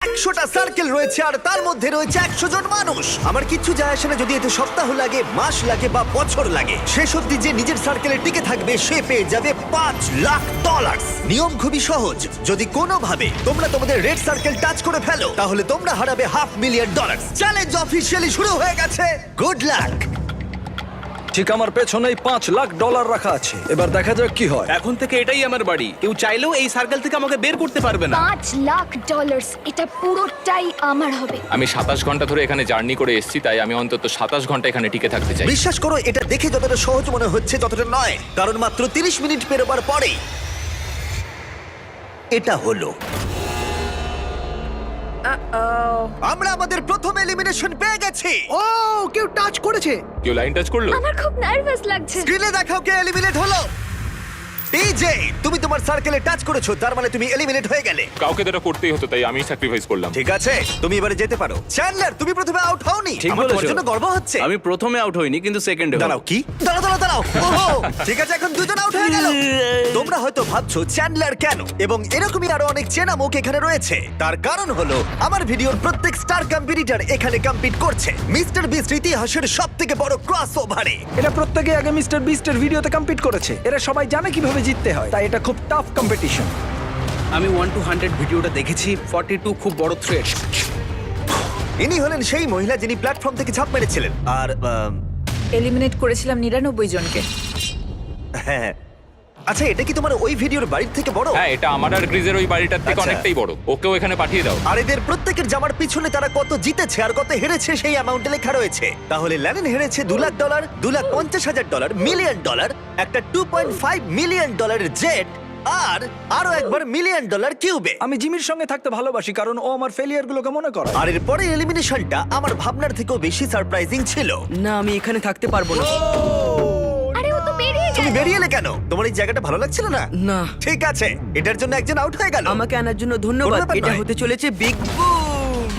100টা circle রয়েছে আর তার মধ্যে রয়েছে 100 জন মানুষ। আমার কিচ্ছু যায় আসে না যদি এতে সপ্তাহ লাগে, মাস লাগে বা বছর লাগে। শেষ অবধি যে নিজের সার্কেলে টিকে থাকবে সে পেয়ে যাবে $5,00,000। নিয়ম খুবই সহজ, যদি কোনোভাবে তোমরা তোমাদের রেড সার্কেল টাচ করে ফেলো তাহলে তোমরা হারাবে $500,000। চ্যালেঞ্জ অফিসিয়ালি শুরু হয়ে গেছে। Good luck. ঠিক আমার পেছনেই $5,00,000 রাখা আছে, এবার দেখা যাক কি হয়। এখন থেকে এটাই আমার বাড়ি, কেউ চাইলেও এই সার্কেল থেকে আমাকে বের করতে পারবে না। $5,00,000 এটা পুরোটাই আমার হবে। আমি 27 ঘন্টা ধরে এখানে জার্নি করে এসেছি, তাই আমি অন্তত 27 ঘন্টা এখানে টিকে থাকতে চাই। বিশ্বাস করো, এটা দেখে যতটা সহজ মনে হচ্ছে ততটা নয়, কারণ মাত্র 30 মিনিট পেরোবার পরেই এটা হলো। আমরা আমাদের প্রথম এলিমিনেশন পেয়ে গেছি। ও কেউ টাচ করেছে। কেউ লাইন টাচ করলো? আমার খুব নার্ভাস লাগছে। স্ক্রিনে দেখাও কে এলিমিনেট হলো। টিজে, তুমি তোমার সার্কেলে টাচ করেছো, তার মানে তুমি এলিমিনেট হয়ে গেলে। কাউকে তো এটা করতেই হতো, তাই আমি স্যাক্রিফাইস করলাম। ঠিক আছে, তুমি এবারে যেতে পারো। চ্যান্ডলার, তুমি প্রথমে আউট হওনি। ঠিক আমার তোমার বলেছো। জন্য গর্ব হচ্ছে। আমি প্রথমে আউট হইনি, কিন্তু সেকেন্ডে দাঁড়াও, কি? দাঁড়াও। ওহো, ঠিক আছে, এখন দুজন আউট হয়ে গেল। তোমরা হয়তো ভাবছো চ্যান্ডলার কেন, এবং এরকমই আরো অনেক চেনা মুখ এখানে রয়েছে। তার কারণ হলো আমার ভিডিওর প্রত্যেক স্টার কম্পিটিটর এখানে কম্পিট করছে মিস্টার বিস্ট ইতিহাসের সবথেকে বড় ক্রসওভারে। এরা প্রত্যেকে আগে মিস্টার বিস্টের ভিডিওতে কম্পিট করেছে, এরা সবাই জানে কিভাবে জিততে হয়, তাই এটা খুব টাফ কম্পিটিশন। আমি 1 to 100 ভিডিওটা দেখেছি। 42 খুব বড় থ্রেট। ইনি হলেন সেই মহিলা যিনি প্ল্যাটফর্ম থেকে ঝাঁপ মেরেছিলেন। আর এলিমিনেট করেছিলাম 99 জনকে। হ্যাঁ, আচ্ছা, এটা কি তোমার ওই ভিডিওর বাড়ির থেকে বড়? হ্যাঁ, এটা আমার আর গ্রিজের ওই বাড়িটার থেকে আচ্ছা। অনেকটাই বড়। ওকেও এখানে পাঠিয়ে দাও। আর এদের প্রত্যেকের জামার পিছনে তারা কত জিতেছে আর কত হেরেছে সেই অ্যামাউন্টে লেখা রয়েছে। তাহলে ল্যানিন হেরেছে $2,00,000, $2,50,000, $1,000,000, একটা $2.5 মিলিয়ন জেট, আর আরো একবার $1 মিলিয়ন কিউবে। আমি জিমির সঙ্গে থাকতে ভালোবাসি কারণ ও আমার ফেলিয়ার গুলোকে মনে করে। আর এর পরে এলিমিনেশনটা আমার ভাবনার থেকেও বেশি সারপ্রাইজিং ছিল। না, আমি এখানে থাকতে পারবো না। আরে ও তো বেরিয়ে তুমি গেল। বেরিয়ে এলে কেন? তোমার এই জায়গাটা ভালো লাগছিল না? না। ঠিক আছে, এটার জন্য একজন আউট হয়ে গেল। আমাকে আনার জন্য কোনো ধন্যবাদ। ব্যাপার এটা নয়। হতে চলেছে বিগ বুম।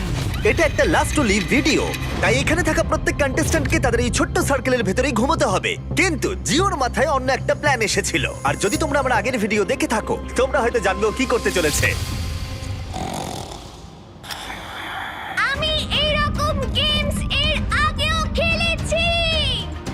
এটা একটা লাস্ট টু লিভ ভিডিও, তাই এখানে থাকা প্রত্যেক কন্টেস্ট্যান্টকে তাদের এই ছোট্ট সার্কেলের ভেতরেই ঘুমোতে হবে। কিন্তু জিওর মাথায় অন্য একটা প্ল্যান এসেছিল, আর যদি তোমরা আমার আগের ভিডিও দেখে থাকো তোমরা হয়তো জানবে ও কি করতে চলেছে। আমি এইরকম গেমস এর আগেও খেলেছি।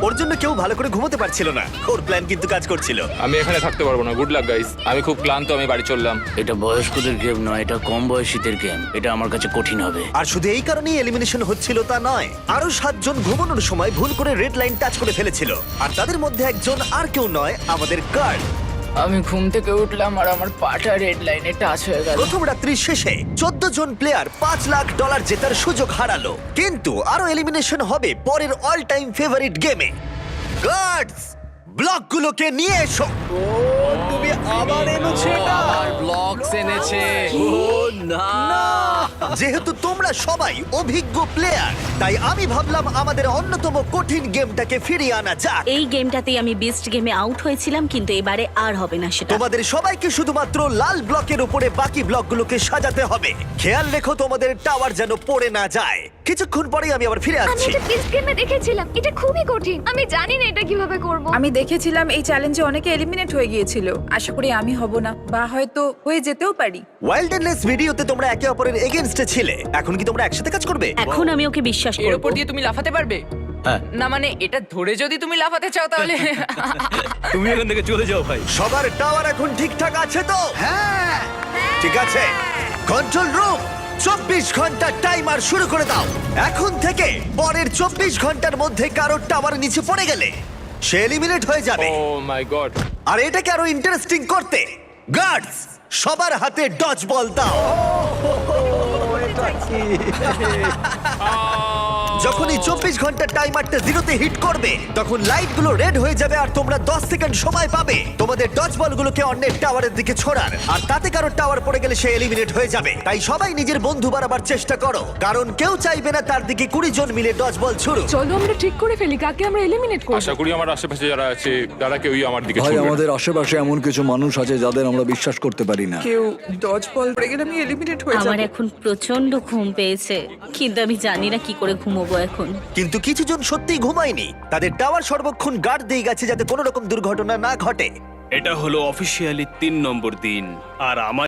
ওর জন্য কেউ ভালো করে ঘুমোতে পারছিল না, ওর প্ল্যান কিন্তু কাজ করছিল। আমি এখানে থাকতে পারবো না। গুড লাক গাইস, আমি খুব ক্লান্ত, আমি বাড়ি চললাম। এটা বয়স্কদের গেম নয়, এটা কম বয়সীদের গেম। এটা আমার কাছে কঠিন হবে। আর শুধু এই কারণেই এলিমিনেশন হচ্ছিল তা নয়, আরো 7 জন ঘুমানোর সময় ভুল করে রেড লাইন টাচ করে ফেলেছিল, আর তাদের মধ্যে একজন আর কেউ নয়, আমাদের গার্ড। আমি ঘুম থেকে উঠলাম আর আমার পাটা রেড লাইনে টাচ হয়ে গেল। প্রথম রাত্রির শেষে 14 জন প্লেয়ার $5,00,000 জেতার সুযোগ হারালো। কিন্তু আরো এলিমিনেশন হবে পরের অল টাইম ফেভারিট গেমে। গার্ডস, ব্লকগুলোকে নিয়ে এসো। তুমি আবার এনেছো এটা? ব্লকস এনেছে। যেহেতু তোমরা সবাই অভিজ্ঞ প্লেয়ার, তাই আমি ভাবলাম আমাদের অন্যতম কঠিন গেমটাকে ফিরিয়ে আনা যাক। এই গেমটাতেই আমি বেস্ট গেমে আউট হয়েছিলাম, কিন্তু এবারে আর হবে না সেটা। তোমাদের সবাইকে শুধুমাত্র লাল ব্লকের উপরে বাকি ব্লকগুলোকে সাজাতে হবে। খেয়াল রেখো তোমাদের টাওয়ার যেন পড়ে না যায়। কিছুক্ষণ পরেই আমি আবার ফিরে আমি আসছি। এটা বেস্ট গেমে দেখেছিলাম। এটা খুবই কঠিন। আমি জানি না এটা কিভাবে করব। আমি দেখেছিলাম এই চ্যালেঞ্জে অনেকে এলিমিনেট হয়ে গিয়েছিল। আশা করি আমি হব না, বা হয়তো হয়ে যেতেও পারি। ওয়াইল্ডনেস ভিডিওতে তোমরা একে অপরের এগেইনস্টে ছিলে, এখন কি তোমরা একসাথে কাজ করবে? এখন আমি ওকে বিশ্বাস এর করব। উপর দিয়ে তুমি লাফাতে পারবে? হ্যাঁ। না মানে এটা ধরে যদি তুমি লাফাতে চাও তাহলে তুমি এখান থেকে চলে যাও ভাই। সবার টাওয়ার এখন ঠিকঠাক আছে তো? হ্যাঁ, ঠিক আছে। কন্ট্রোল রুম, 24 ঘন্টার টাইমার শুরু করে দাও। এখন থেকে পরের 24 ঘন্টার মধ্যে কারোর টাওয়ার নিচে পড়ে গেলে সে এলিমিনেট হয়ে যাবে। ও মাই গড। আর এটাকে আরো ইন্টারেস্টিং করতে গার্ডস সবার হাতে ডজ বল দাও। যখন এই 24 ঘন্টার টাইমারটা জিরোতে হিট করবে তখন লাইটগুলো রেড হয়ে যাবে আর তোমরা 10 সেকেন্ড সময় পাবে তোমাদের ডজ বলগুলোকে অন্যের টাওয়ারের দিকে ছোড়ার। আর তাতে কারো টাওয়ার পড়ে গেলে সে এলিমিনেট হয়ে যাবে। তাই সবাই নিজের বন্ধু বাড়াবার চেষ্টা করো, কারণ কেউ চাইবে না তার দিকে 20 জন মিলে ডজ বল ছুড়ুক। চলো আমরা ঠিক করে ফেলি কাকে আমরা এলিমিনেট করব। আশা করি আমার আশেপাশে যারা আছে তারা কেউই আমার দিকে ভাই, ছুঁড়বে না। আমাদের আশেপাশে এমন কিছু মানুষ আছে যাদের আমরা বিশ্বাস করতে পারি না। কেউ ডজ বল পড়ে গেলে আমি এলিমিনেট হয়ে আমার যাব। এখন প্রচন্ড ঘুম পেয়েছে, কিন্তু আমি জানি না কি করে ঘুমোবো এখন। কিন্তু কিছু জন সত্যিই ঘুমায়নি, তাদের টাওয়ার সর্বক্ষণ গার্ড দিয়ে গেছে যাতে কোনো রকম দুর্ঘটনা না ঘটে। এটা হলো অফিসিয়ালি 3 নম্বর দিন, আর আমার